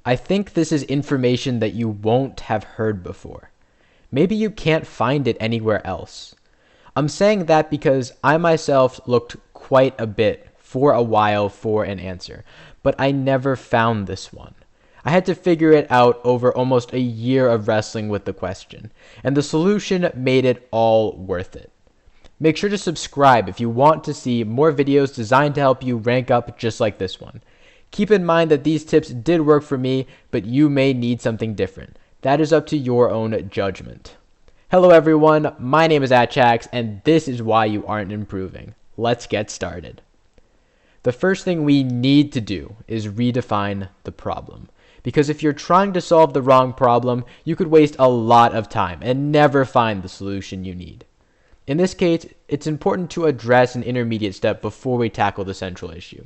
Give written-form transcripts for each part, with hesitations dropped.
I think this is information that you won't have heard before. Maybe you can't find it anywhere else. I'm saying that because I myself looked quite a bit for a while for an answer, but I never found this one. I had to figure it out over almost a year of wrestling with the question, and the solution made it all worth it. Make sure to subscribe if you want to see more videos designed to help you rank up just like this one. Keep in mind that these tips did work for me, but you may need something different. That is up to your own judgment. Hello everyone, my name is Atchax, and this is why you aren't improving. Let's get started. The first thing we need to do is redefine the problem. Because if you're trying to solve the wrong problem, you could waste a lot of time and never find the solution you need. In this case, it's important to address an intermediate step before we tackle the central issue.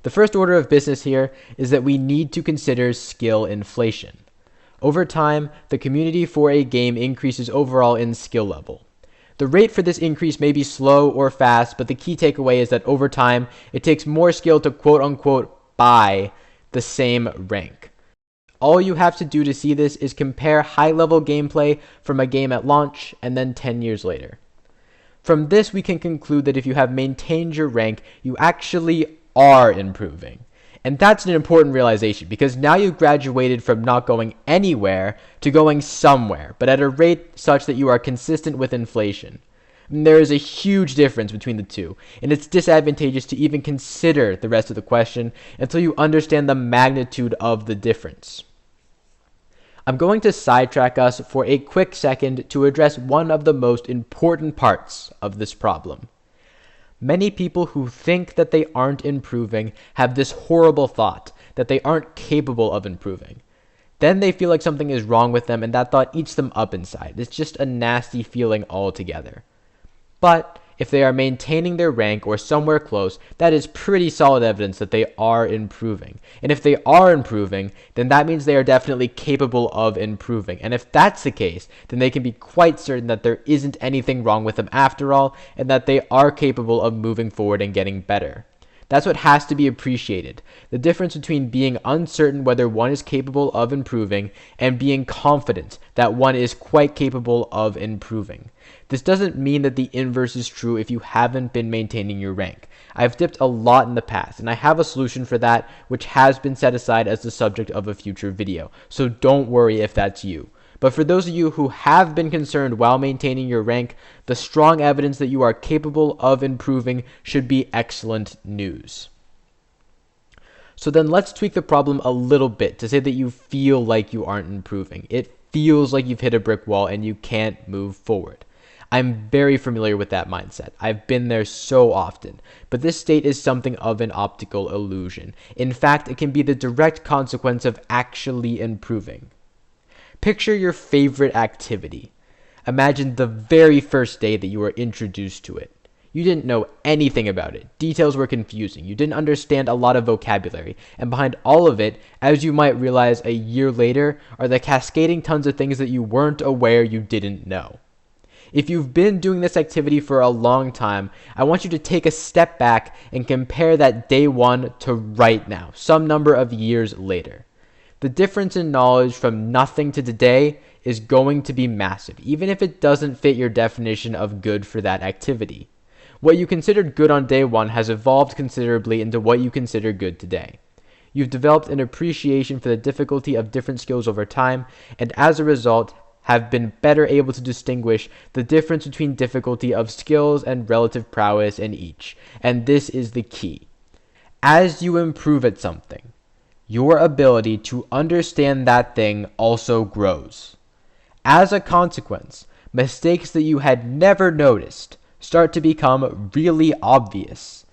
The first order of business here is that we need to consider skill inflation. Over time, the community for a game increases overall in skill level. The rate for this increase may be slow or fast, but the key takeaway is that over time, it takes more skill to quote-unquote buy the same rank. All you have to do to see this is compare high-level gameplay from a game at launch and then 10 years later. From this, we can conclude that if you have maintained your rank, you actually are improving. And that's an important realization because now you've graduated from not going anywhere to going somewhere, but at a rate such that you are consistent with inflation. And there is a huge difference between the two, and it's disadvantageous to even consider the rest of the question until you understand the magnitude of the difference. I'm going to sidetrack us for a quick second to address one of the most important parts of this problem. Many people who think that they aren't improving have this horrible thought that they aren't capable of improving. Then they feel like something is wrong with them and that thought eats them up inside. It's just a nasty feeling altogether. But if they are maintaining their rank or somewhere close, that is pretty solid evidence that they are improving. And if they are improving, then that means they are definitely capable of improving. And if that's the case, then they can be quite certain that there isn't anything wrong with them after all, and that they are capable of moving forward and getting better. That's what has to be appreciated. The difference between being uncertain whether one is capable of improving and being confident that one is quite capable of improving. This doesn't mean that the inverse is true if you haven't been maintaining your rank. I've dipped a lot in the past, and I have a solution for that which has been set aside as the subject of a future video, so don't worry if that's you. But for those of you who have been concerned while maintaining your rank, the strong evidence that you are capable of improving should be excellent news. So then let's tweak the problem a little bit to say that you feel like you aren't improving. It feels like you've hit a brick wall and you can't move forward. I'm very familiar with that mindset. I've been there so often. But this state is something of an optical illusion. In fact, it can be the direct consequence of actually improving. Picture your favorite activity. Imagine the very first day that you were introduced to it. You didn't know anything about it. Details were confusing. You didn't understand a lot of vocabulary. And behind all of it, as you might realize a year later, are the cascading tons of things that you weren't aware you didn't know. If you've been doing this activity for a long time, I want you to take a step back and compare that day one to right now, some number of years later. The difference in knowledge from nothing to today is going to be massive, even if it doesn't fit your definition of good for that activity. What you considered good on day one has evolved considerably into what you consider good today. You've developed an appreciation for the difficulty of different skills over time, and as a result, have been better able to distinguish the difference between difficulty of skills and relative prowess in each. And this is the key. As you improve at something, your ability to understand that thing also grows. As a consequence, mistakes that you had never noticed start to become really obvious.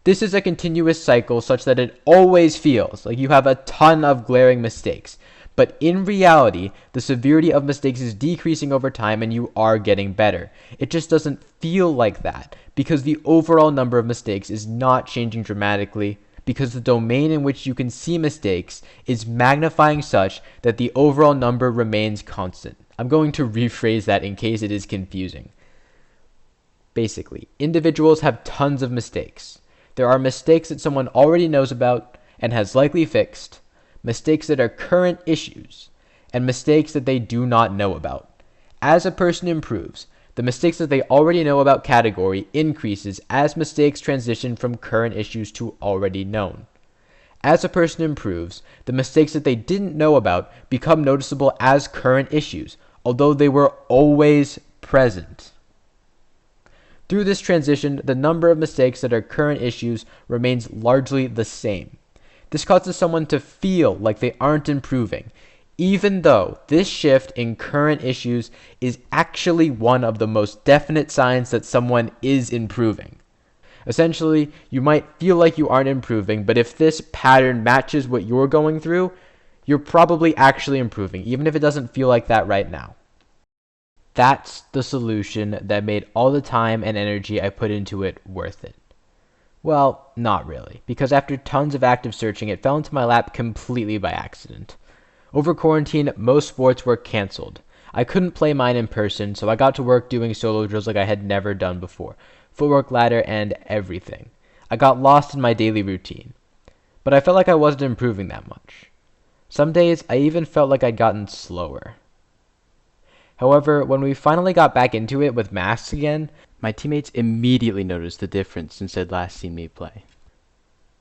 This is a continuous cycle such that it always feels like you have a ton of glaring mistakes. But in reality, the severity of mistakes is decreasing over time and you are getting better. It just doesn't feel like that because the overall number of mistakes is not changing dramatically, because the domain in which you can see mistakes is magnifying such that the overall number remains constant. I'm going to rephrase that in case it is confusing. Basically, individuals have tons of mistakes. There are mistakes that someone already knows about and has likely fixed, mistakes that are current issues, and mistakes that they do not know about. As a person improves, the mistakes that they already know about category increases as mistakes transition from current issues to already known. As a person improves, the mistakes that they didn't know about become noticeable as current issues, although they were always present. Through this transition, the number of mistakes that are current issues remains largely the same. This causes someone to feel like they aren't improving, even though this shift in current issues is actually one of the most definite signs that someone is improving. Essentially, you might feel like you aren't improving, but if this pattern matches what you're going through, you're probably actually improving, even if it doesn't feel like that right now. That's the solution that made all the time and energy I put into it worth it. Well, not really, because after tons of active searching, it fell into my lap completely by accident. Over quarantine, most sports were canceled. I couldn't play mine in person, so I got to work doing solo drills like I had never done before. Footwork, ladder, and everything. I got lost in my daily routine. But I felt like I wasn't improving that much. Some days, I even felt like I'd gotten slower. However, when we finally got back into it with masks again, my teammates immediately noticed the difference since they'd last seen me play.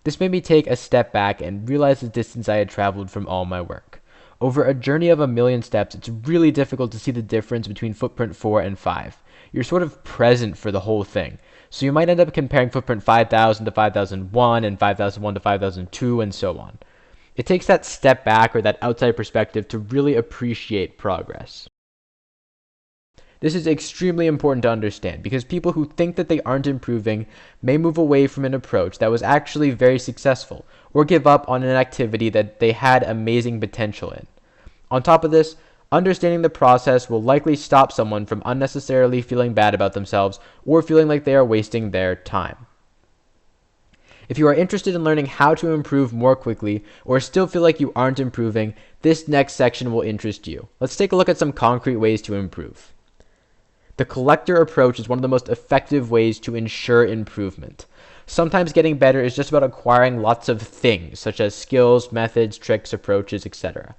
This made me take a step back and realize the distance I had traveled from all my work. Over a journey of 1,000,000 steps, it's really difficult to see the difference between footprint 4 and 5. You're sort of present for the whole thing. So you might end up comparing footprint 5,000 to 5,001 and 5,001 to 5,002 and so on. It takes that step back or that outside perspective to really appreciate progress. This is extremely important to understand because people who think that they aren't improving may move away from an approach that was actually very successful or give up on an activity that they had amazing potential in. On top of this, understanding the process will likely stop someone from unnecessarily feeling bad about themselves or feeling like they are wasting their time. If you are interested in learning how to improve more quickly or still feel like you aren't improving, this next section will interest you. Let's take a look at some concrete ways to improve. The collector approach is one of the most effective ways to ensure improvement. Sometimes getting better is just about acquiring lots of things, such as skills, methods, tricks, approaches, etc.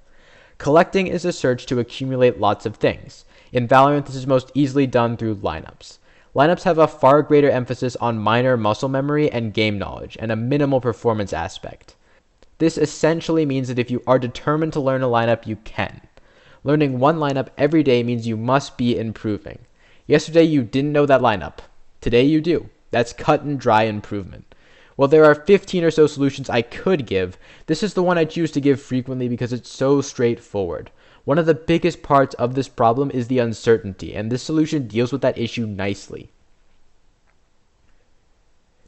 Collecting is a search to accumulate lots of things. In Valorant, this is most easily done through lineups. Lineups have a far greater emphasis on minor muscle memory and game knowledge, and a minimal performance aspect. This essentially means that if you are determined to learn a lineup, you can. Learning one lineup every day means you must be improving. Yesterday you didn't know that lineup. Today you do. That's cut and dry improvement. While there are 15 or so solutions I could give, this is the one I choose to give frequently because it's so straightforward. One of the biggest parts of this problem is the uncertainty, and this solution deals with that issue nicely.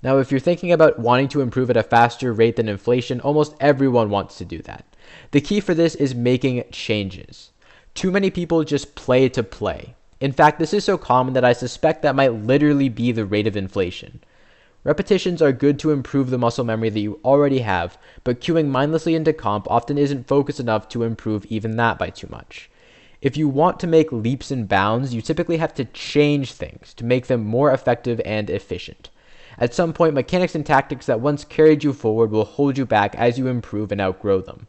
Now, if you're thinking about wanting to improve at a faster rate than inflation, almost everyone wants to do that. The key for this is making changes. Too many people just play to play. In fact, this is so common that I suspect that might literally be the rate of inflation. Repetitions are good to improve the muscle memory that you already have, but queuing mindlessly into comp often isn't focused enough to improve even that by too much. If you want to make leaps and bounds, you typically have to change things to make them more effective and efficient. At some point, mechanics and tactics that once carried you forward will hold you back as you improve and outgrow them.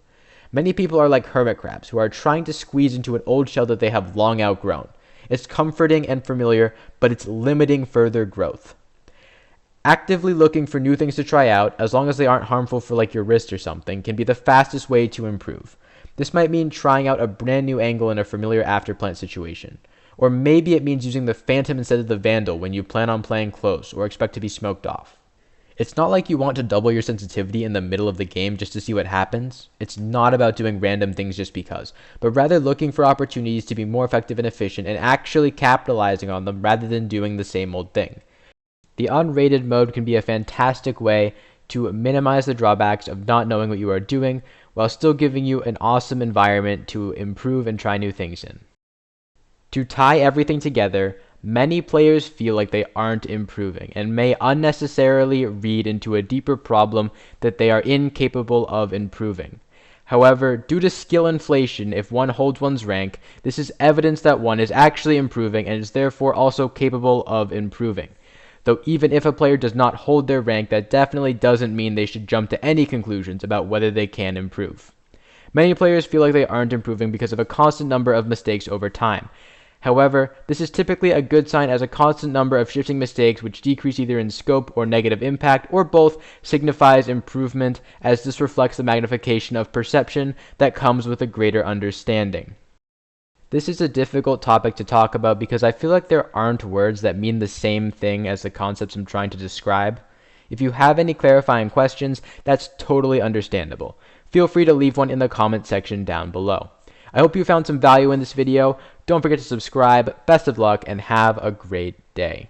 Many people are like hermit crabs who are trying to squeeze into an old shell that they have long outgrown. It's comforting and familiar, but it's limiting further growth. Actively looking for new things to try out, as long as they aren't harmful for like your wrist or something, can be the fastest way to improve. This might mean trying out a brand new angle in a familiar afterplant situation. Or maybe it means using the Phantom instead of the Vandal when you plan on playing close or expect to be smoked off. It's not like you want to double your sensitivity in the middle of the game just to see what happens. It's not about doing random things just because, but rather looking for opportunities to be more effective and efficient and actually capitalizing on them rather than doing the same old thing. The unrated mode can be a fantastic way to minimize the drawbacks of not knowing what you are doing while still giving you an awesome environment to improve and try new things in. To tie everything together, many players feel like they aren't improving and may unnecessarily read into a deeper problem that they are incapable of improving. However, due to skill inflation, if one holds one's rank, this is evidence that one is actually improving and is therefore also capable of improving. Though even if a player does not hold their rank, that definitely doesn't mean they should jump to any conclusions about whether they can improve. Many players feel like they aren't improving because of a constant number of mistakes over time. However, this is typically a good sign, as a constant number of shifting mistakes which decrease either in scope or negative impact, or both, signifies improvement, as this reflects the magnification of perception that comes with a greater understanding. This is a difficult topic to talk about because I feel like there aren't words that mean the same thing as the concepts I'm trying to describe. If you have any clarifying questions, that's totally understandable. Feel free to leave one in the comment section down below. I hope you found some value in this video. Don't forget to subscribe. Best of luck and have a great day.